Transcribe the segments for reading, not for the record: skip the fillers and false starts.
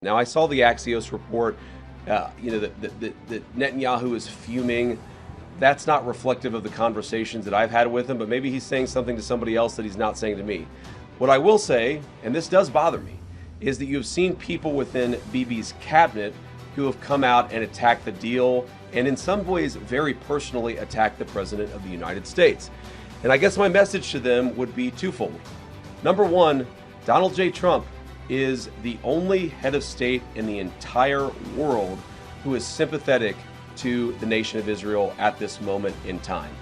Now, I saw the Axios report, that Netanyahu is fuming. That's not reflective of the conversations that I've had with him, but maybe he's saying something to somebody else that he's not saying to me. What I will say, and this does bother me, is that you have seen people within Bibi's cabinet who have come out and attacked the deal, and in some ways very personally attacked the President of the United States. And I guess my message to them would be twofold. Number one, Donald J. Trump is the only head of state in the entire world who is sympathetic to the nation of Israel at this moment in time.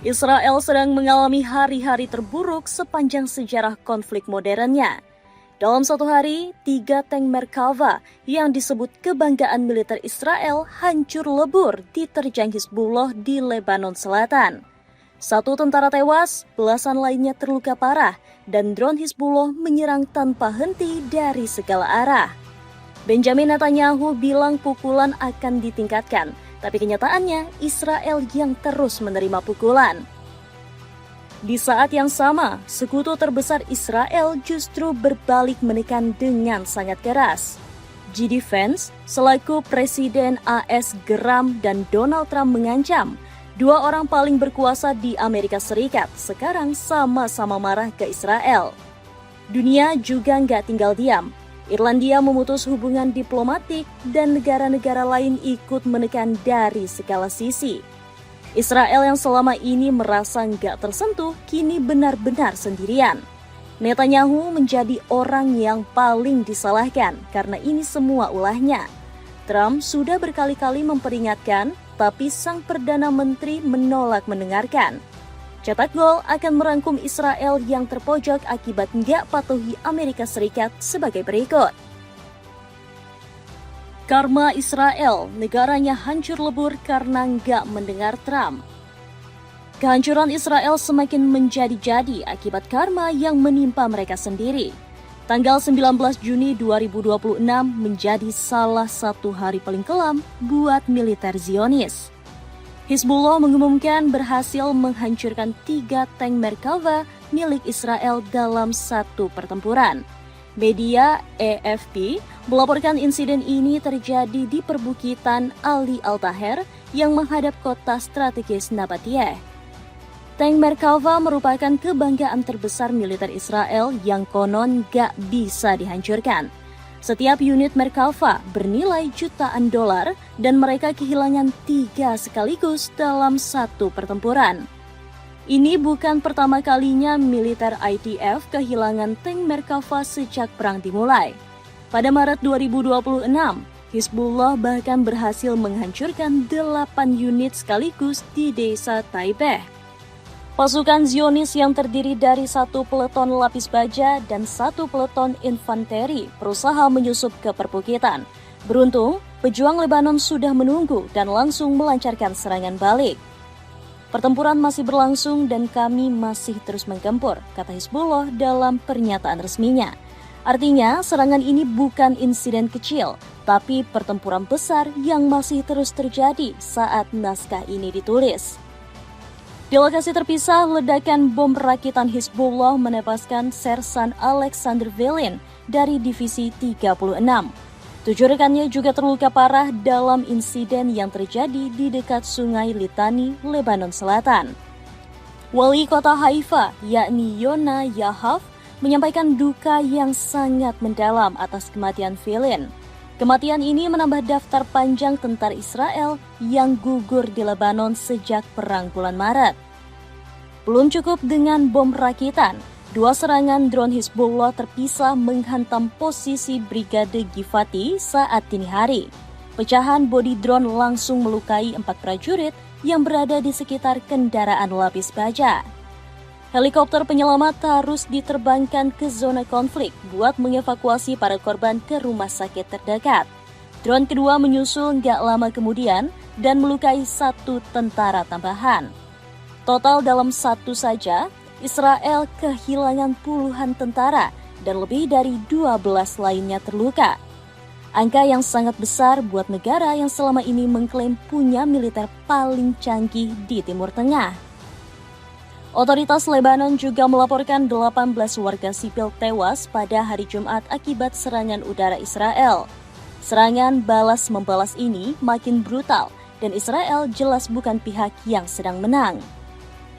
Israel sedang mengalami hari-hari terburuk sepanjang sejarah konflik modernnya. Dalam satu hari, 3 tank Merkava yang disebut kebanggaan militer Israel hancur lebur diterjang Hizbullah di Lebanon Selatan. 1 tentara tewas, belasan lainnya terluka parah, dan drone Hizbullah menyerang tanpa henti dari segala arah. Benjamin Netanyahu bilang pukulan akan ditingkatkan, tapi kenyataannya Israel yang terus menerima pukulan. Di saat yang sama, sekutu terbesar Israel justru berbalik menekan dengan sangat keras. JD Vance, selaku Presiden AS geram dan Donald Trump mengancam, 2 orang paling berkuasa di Amerika Serikat sekarang sama-sama marah ke Israel. Dunia juga nggak tinggal diam. Irlandia memutus hubungan diplomatik dan negara-negara lain ikut menekan dari segala sisi. Israel yang selama ini merasa nggak tersentuh, kini benar-benar sendirian. Netanyahu menjadi orang yang paling disalahkan karena ini semua ulahnya. Trump sudah berkali-kali memperingatkan, tapi sang Perdana Menteri menolak mendengarkan. Cetak gol akan merangkum Israel yang terpojok akibat nggak patuhi Amerika Serikat sebagai berikut. Karma Israel, negaranya hancur lebur karena nggak mendengar Trump. Kehancuran Israel semakin menjadi-jadi akibat karma yang menimpa mereka sendiri. Tanggal 19 Juni 2026 menjadi salah satu hari paling kelam buat militer Zionis. Hizbullah mengumumkan berhasil menghancurkan 3 tank Merkava milik Israel dalam satu pertempuran. Media AFP melaporkan insiden ini terjadi di perbukitan Ali Al-Taher yang menghadap kota strategis Nabatieh. Tank Merkava merupakan kebanggaan terbesar militer Israel yang konon gak bisa dihancurkan. Setiap unit Merkava bernilai jutaan dolar dan mereka kehilangan 3 sekaligus dalam satu pertempuran. Ini bukan pertama kalinya militer IDF kehilangan tank Merkava sejak perang dimulai. Pada Maret 2026, Hizbullah bahkan berhasil menghancurkan 8 unit sekaligus di desa Taibeh. Pasukan Zionis yang terdiri dari 1 peleton lapis baja dan 1 peleton infanteri berusaha menyusup ke perbukitan. Beruntung, pejuang Lebanon sudah menunggu dan langsung melancarkan serangan balik. Pertempuran masih berlangsung dan kami masih terus menggempur, kata Hizbullah dalam pernyataan resminya. Artinya, serangan ini bukan insiden kecil, tapi pertempuran besar yang masih terus terjadi saat naskah ini ditulis. Di lokasi terpisah, ledakan bom rakitan Hizbullah menewaskan Sersan Alexander Velin dari Divisi 36. 7 rekannya juga terluka parah dalam insiden yang terjadi di dekat Sungai Litani, Lebanon Selatan. Wali kota Haifa, yakni Yona Yahaf, menyampaikan duka yang sangat mendalam atas kematian Velin. Kematian ini menambah daftar panjang tentara Israel yang gugur di Lebanon sejak perang bulan Maret. Belum cukup dengan bom rakitan, 2 serangan drone Hizbullah terpisah menghantam posisi Brigade Givati saat dini hari. Pecahan bodi drone langsung melukai 4 prajurit yang berada di sekitar kendaraan lapis baja. Helikopter penyelamat harus diterbangkan ke zona konflik buat mengevakuasi para korban ke rumah sakit terdekat. Drone kedua menyusul nggak lama kemudian dan melukai 1 tentara tambahan. Total dalam satu saja, Israel kehilangan puluhan tentara dan lebih dari 12 lainnya terluka. Angka yang sangat besar buat negara yang selama ini mengklaim punya militer paling canggih di Timur Tengah. Otoritas Lebanon juga melaporkan 18 warga sipil tewas pada hari Jumat akibat serangan udara Israel. Serangan balas-membalas ini makin brutal dan Israel jelas bukan pihak yang sedang menang.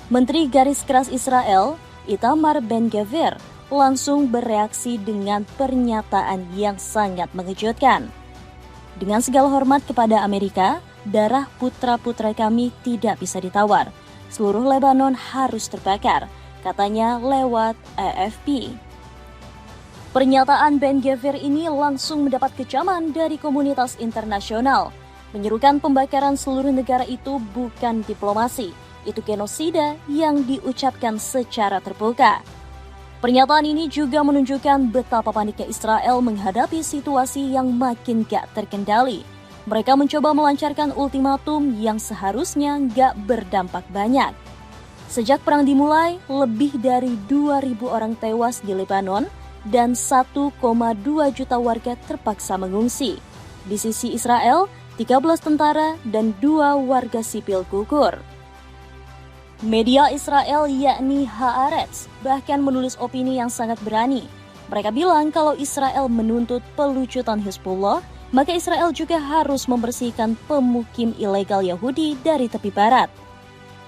Menteri Garis Keras Israel, Itamar Ben-Gvir, langsung bereaksi dengan pernyataan yang sangat mengejutkan. Dengan segala hormat kepada Amerika, darah putra-putra kami tidak bisa ditawar. Seluruh Lebanon harus terbakar, katanya lewat AFP. Pernyataan Ben-Gvir ini langsung mendapat kecaman dari komunitas internasional, menyerukan pembakaran seluruh negara itu bukan diplomasi, itu genosida yang diucapkan secara terbuka. Pernyataan ini juga menunjukkan betapa paniknya Israel menghadapi situasi yang makin gak terkendali. Mereka mencoba melancarkan ultimatum yang seharusnya gak berdampak banyak. Sejak perang dimulai, lebih dari 2.000 orang tewas di Lebanon dan 1,2 juta warga terpaksa mengungsi. Di sisi Israel, 13 tentara dan 2 warga sipil gugur. Media Israel yakni Haaretz bahkan menulis opini yang sangat berani. Mereka bilang kalau Israel menuntut pelucutan Hizbullah, maka Israel juga harus membersihkan pemukim ilegal Yahudi dari tepi barat.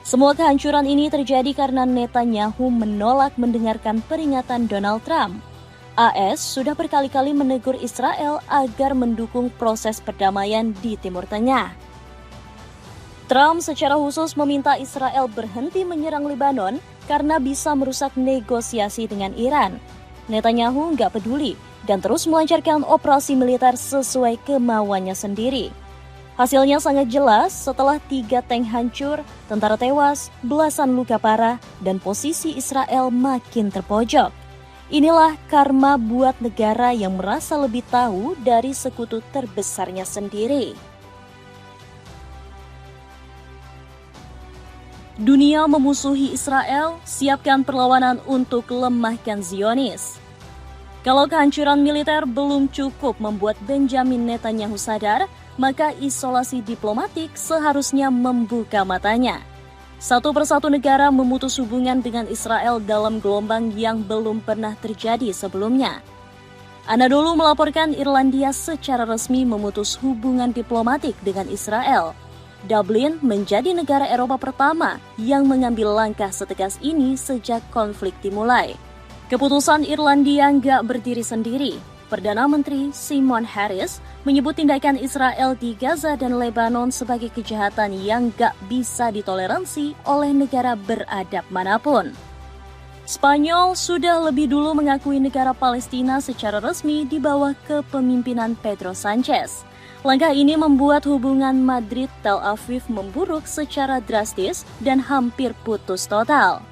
Semua kehancuran ini terjadi karena Netanyahu menolak mendengarkan peringatan Donald Trump. AS sudah berkali-kali menegur Israel agar mendukung proses perdamaian di Timur Tengah. Trump secara khusus meminta Israel berhenti menyerang Lebanon karena bisa merusak negosiasi dengan Iran. Netanyahu nggak peduli dan terus melancarkan operasi militer sesuai kemauannya sendiri. Hasilnya sangat jelas setelah 3 tank hancur, tentara tewas, belasan luka parah, dan posisi Israel makin terpojok. Inilah karma buat negara yang merasa lebih tahu dari sekutu terbesarnya sendiri. Dunia memusuhi Israel, siapkan perlawanan untuk lemahkan Zionis. Kalau kehancuran militer belum cukup membuat Benjamin Netanyahu sadar, maka isolasi diplomatik seharusnya membuka matanya. Satu persatu negara memutus hubungan dengan Israel dalam gelombang yang belum pernah terjadi sebelumnya. Anadolu melaporkan Irlandia secara resmi memutus hubungan diplomatik dengan Israel. Dublin menjadi negara Eropa pertama yang mengambil langkah setegas ini sejak konflik dimulai. Keputusan Irlandia nggak berdiri sendiri. Perdana Menteri Simon Harris menyebut tindakan Israel di Gaza dan Lebanon sebagai kejahatan yang nggak bisa ditoleransi oleh negara beradab manapun. Spanyol sudah lebih dulu mengakui negara Palestina secara resmi di bawah kepemimpinan Pedro Sanchez. Langkah ini membuat hubungan Madrid-Tel Aviv memburuk secara drastis dan hampir putus total.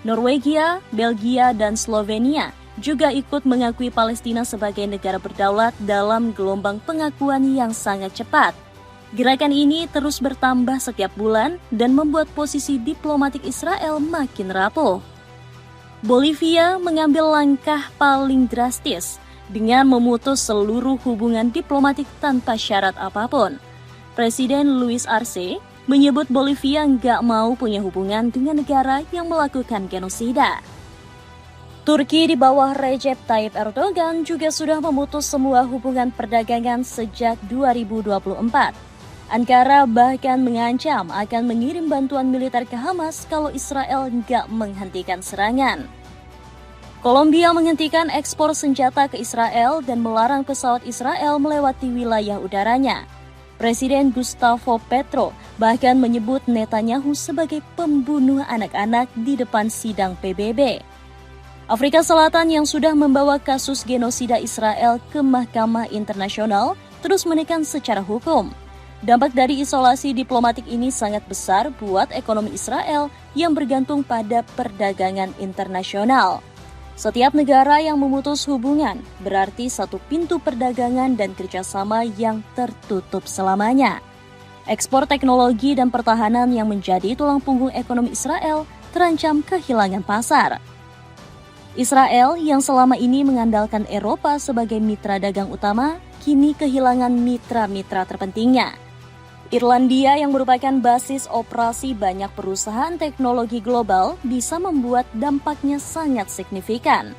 Norwegia, Belgia, dan Slovenia juga ikut mengakui Palestina sebagai negara berdaulat dalam gelombang pengakuan yang sangat cepat. Gerakan ini terus bertambah setiap bulan dan membuat posisi diplomatik Israel makin rapuh. Bolivia mengambil langkah paling drastis dengan memutus seluruh hubungan diplomatik tanpa syarat apapun. Presiden Luis Arce menyebut Bolivia nggak mau punya hubungan dengan negara yang melakukan genosida. Turki di bawah Recep Tayyip Erdogan juga sudah memutus semua hubungan perdagangan sejak 2024. Ankara bahkan mengancam akan mengirim bantuan militer ke Hamas kalau Israel nggak menghentikan serangan. Kolombia menghentikan ekspor senjata ke Israel dan melarang pesawat Israel melewati wilayah udaranya. Presiden Gustavo Petro bahkan menyebut Netanyahu sebagai pembunuh anak-anak di depan sidang PBB. Afrika Selatan yang sudah membawa kasus genosida Israel ke Mahkamah Internasional terus menekan secara hukum. Dampak dari isolasi diplomatik ini sangat besar buat ekonomi Israel yang bergantung pada perdagangan internasional. Setiap negara yang memutus hubungan berarti satu pintu perdagangan dan kerjasama yang tertutup selamanya. Ekspor teknologi dan pertahanan yang menjadi tulang punggung ekonomi Israel terancam kehilangan pasar. Israel yang selama ini mengandalkan Eropa sebagai mitra dagang utama, kini kehilangan mitra-mitra terpentingnya. Irlandia yang merupakan basis operasi banyak perusahaan teknologi global bisa membuat dampaknya sangat signifikan.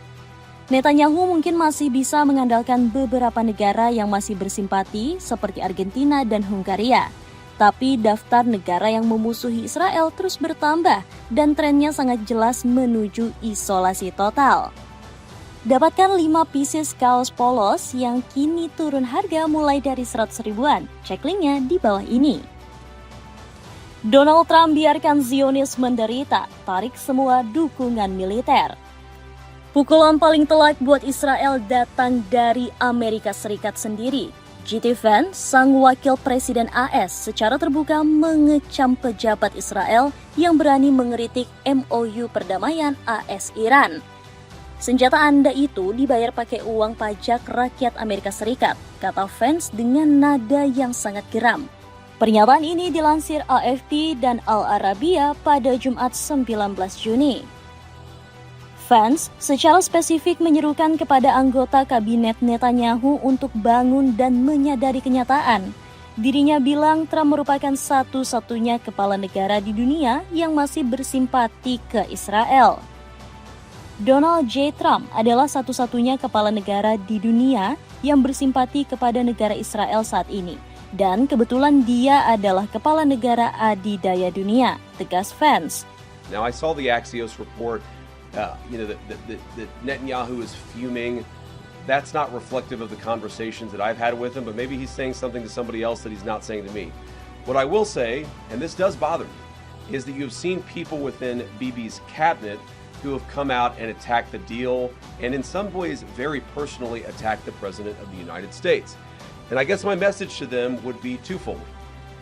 Netanyahu mungkin masih bisa mengandalkan beberapa negara yang masih bersimpati seperti Argentina dan Hungaria. Tapi daftar negara yang memusuhi Israel terus bertambah dan trennya sangat jelas menuju isolasi total. Dapatkan 5 pieces kaos polos yang kini turun harga mulai dari 100 ribuan. Cek linknya di bawah ini. Donald Trump biarkan Zionis menderita, tarik semua dukungan militer. Pukulan paling telak buat Israel datang dari Amerika Serikat sendiri. J.D. Vance, sang wakil presiden AS, secara terbuka mengecam pejabat Israel yang berani mengeritik MOU perdamaian AS-Iran. Senjata Anda itu dibayar pakai uang pajak rakyat Amerika Serikat, kata Vance dengan nada yang sangat geram. Pernyataan ini dilansir AFP dan Al Arabiya pada Jumat 19 Juni. Vance secara spesifik menyerukan kepada anggota kabinet Netanyahu untuk bangun dan menyadari kenyataan. Dirinya bilang Trump merupakan satu-satunya kepala negara di dunia yang masih bersimpati ke Israel. Donald J. Trump adalah satu-satunya kepala negara di dunia yang bersimpati kepada negara Israel saat ini. Dan kebetulan dia adalah kepala negara adidaya dunia, tegas Vance. Now I saw the Axios report. That Netanyahu is fuming. That's not reflective of the conversations that I've had with him, but maybe he's saying something to somebody else that he's not saying to me. What I will say, and this does bother me, is that you've seen people within Bibi's cabinet who have come out and attacked the deal, and in some ways very personally attacked the President of the United States. And I guess my message to them would be twofold.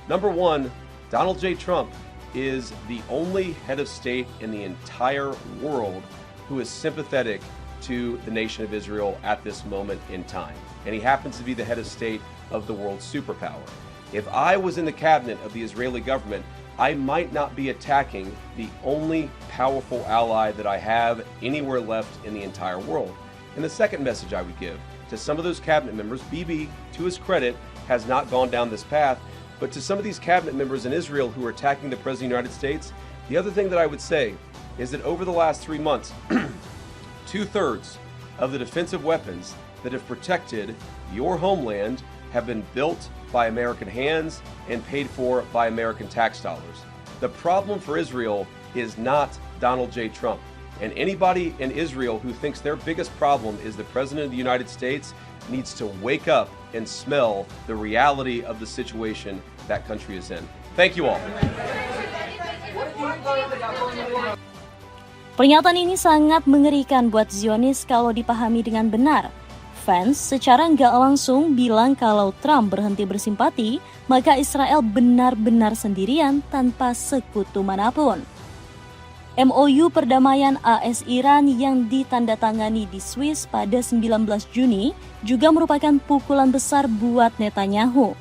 Number one, Donald J. Trump is the only head of state in the entire world who is sympathetic to the nation of Israel at this moment in time. And he happens to be the head of state of the world's superpower. If I was in the cabinet of the Israeli government, I might not be attacking the only powerful ally that I have anywhere left in the entire world. And the second message I would give to some of those cabinet members, Bibi, to his credit, has not gone down this path. But to some of these cabinet members in Israel who are attacking the President of the United States, the other thing that I would say is that over the last 3 months, 2/3 of the defensive weapons that have protected your homeland have been built by American hands and paid for by American tax dollars. The problem for Israel is not Donald J. Trump. And anybody in Israel who thinks their biggest problem is the President of the United States needs to wake up and smell the reality of the situation that country is in. Thank you all. Pernyataan ini sangat mengerikan buat Zionis kalau dipahami dengan benar. Vance secara nggak langsung bilang kalau Trump berhenti bersimpati, maka Israel benar-benar sendirian tanpa sekutu manapun. MOU perdamaian AS-Iran yang ditandatangani di Swiss pada 19 Juni juga merupakan pukulan besar buat Netanyahu.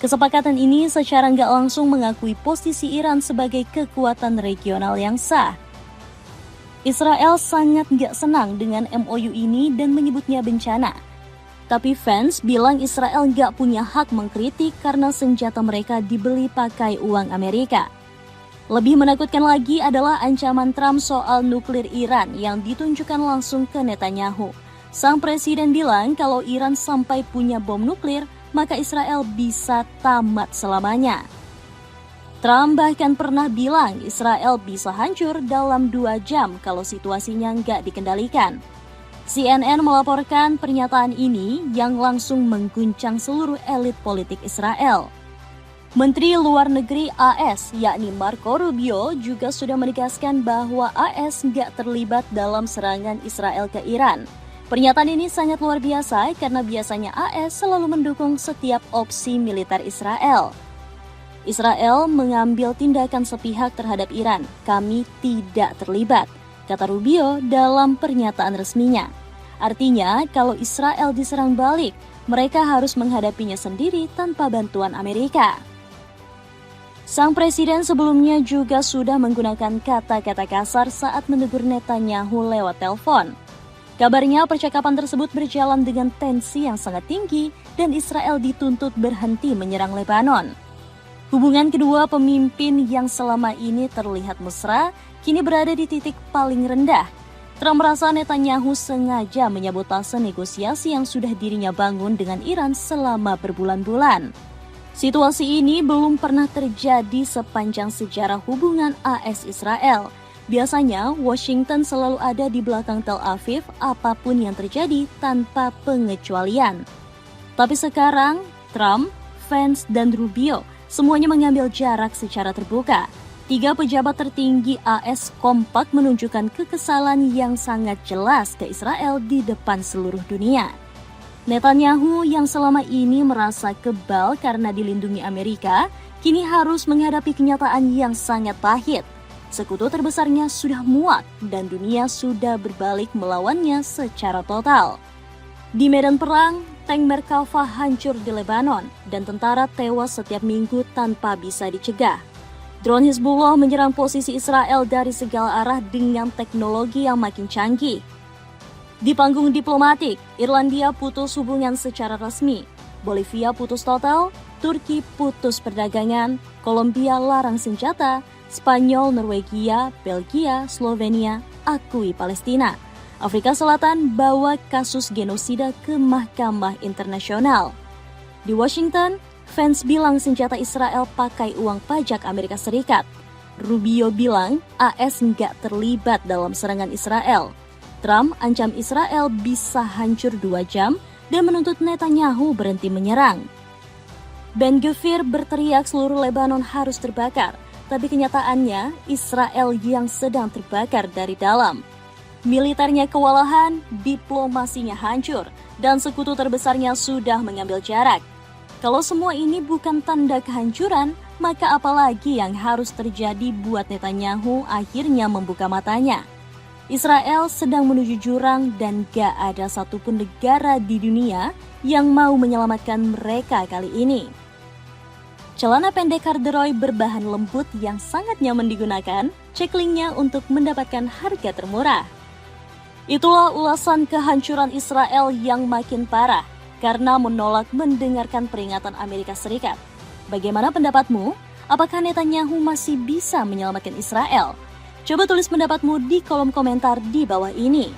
Kesepakatan ini secara nggak langsung mengakui posisi Iran sebagai kekuatan regional yang sah. Israel sangat nggak senang dengan MOU ini dan menyebutnya bencana. Tapi Vance bilang Israel nggak punya hak mengkritik karena senjata mereka dibeli pakai uang Amerika. Lebih menakutkan lagi adalah ancaman Trump soal nuklir Iran yang ditunjukkan langsung ke Netanyahu. Sang presiden bilang kalau Iran sampai punya bom nuklir, maka Israel bisa tamat selamanya. Trump bahkan pernah bilang Israel bisa hancur dalam 2 jam kalau situasinya nggak dikendalikan. CNN melaporkan pernyataan ini yang langsung mengguncang seluruh elit politik Israel. Menteri Luar Negeri AS yakni Marco Rubio juga sudah menegaskan bahwa AS nggak terlibat dalam serangan Israel ke Iran. Pernyataan ini sangat luar biasa karena biasanya AS selalu mendukung setiap opsi militer Israel. Israel mengambil tindakan sepihak terhadap Iran. Kami tidak terlibat, kata Rubio dalam pernyataan resminya. Artinya kalau Israel diserang balik, mereka harus menghadapinya sendiri tanpa bantuan Amerika. Sang presiden sebelumnya juga sudah menggunakan kata-kata kasar saat menegur Netanyahu lewat telepon. Kabarnya percakapan tersebut berjalan dengan tensi yang sangat tinggi dan Israel dituntut berhenti menyerang Lebanon. Hubungan kedua pemimpin yang selama ini terlihat mesra kini berada di titik paling rendah. Trump merasa Netanyahu sengaja menyabotase negosiasi yang sudah dirinya bangun dengan Iran selama berbulan-bulan. Situasi ini belum pernah terjadi sepanjang sejarah hubungan AS-Israel. Biasanya, Washington selalu ada di belakang Tel Aviv apapun yang terjadi tanpa pengecualian. Tapi sekarang, Trump, Vance, dan Rubio semuanya mengambil jarak secara terbuka. 3 pejabat tertinggi AS kompak menunjukkan kekesalan yang sangat jelas ke Israel di depan seluruh dunia. Netanyahu yang selama ini merasa kebal karena dilindungi Amerika, kini harus menghadapi kenyataan yang sangat pahit. Sekutu terbesarnya sudah muak dan dunia sudah berbalik melawannya secara total. Di medan perang, tank Merkava hancur di Lebanon dan tentara tewas setiap minggu tanpa bisa dicegah. Drone Hizbullah menyerang posisi Israel dari segala arah dengan teknologi yang makin canggih. Di panggung diplomatik, Irlandia putus hubungan secara resmi, Bolivia putus total, Turki putus perdagangan, Kolombia larang senjata, Spanyol, Norwegia, Belgia, Slovenia akui Palestina. Afrika Selatan bawa kasus genosida ke Mahkamah Internasional. Di Washington, Vance bilang senjata Israel pakai uang pajak Amerika Serikat. Rubio bilang AS nggak terlibat dalam serangan Israel. Trump ancam Israel bisa hancur 2 jam dan menuntut Netanyahu berhenti menyerang. Ben-Gvir berteriak seluruh Lebanon harus terbakar, tapi kenyataannya Israel yang sedang terbakar dari dalam. Militernya kewalahan, diplomasinya hancur, dan sekutu terbesarnya sudah mengambil jarak. Kalau semua ini bukan tanda kehancuran, maka apalagi yang harus terjadi buat Netanyahu akhirnya membuka matanya. Israel sedang menuju jurang dan gak ada satupun negara di dunia yang mau menyelamatkan mereka kali ini. Celana pendek corduroy berbahan lembut yang sangat nyaman digunakan, cek linknya untuk mendapatkan harga termurah. Itulah ulasan kehancuran Israel yang makin parah karena menolak mendengarkan peringatan Amerika Serikat. Bagaimana pendapatmu? Apakah Netanyahu masih bisa menyelamatkan Israel? Coba tulis pendapatmu di kolom komentar di bawah ini.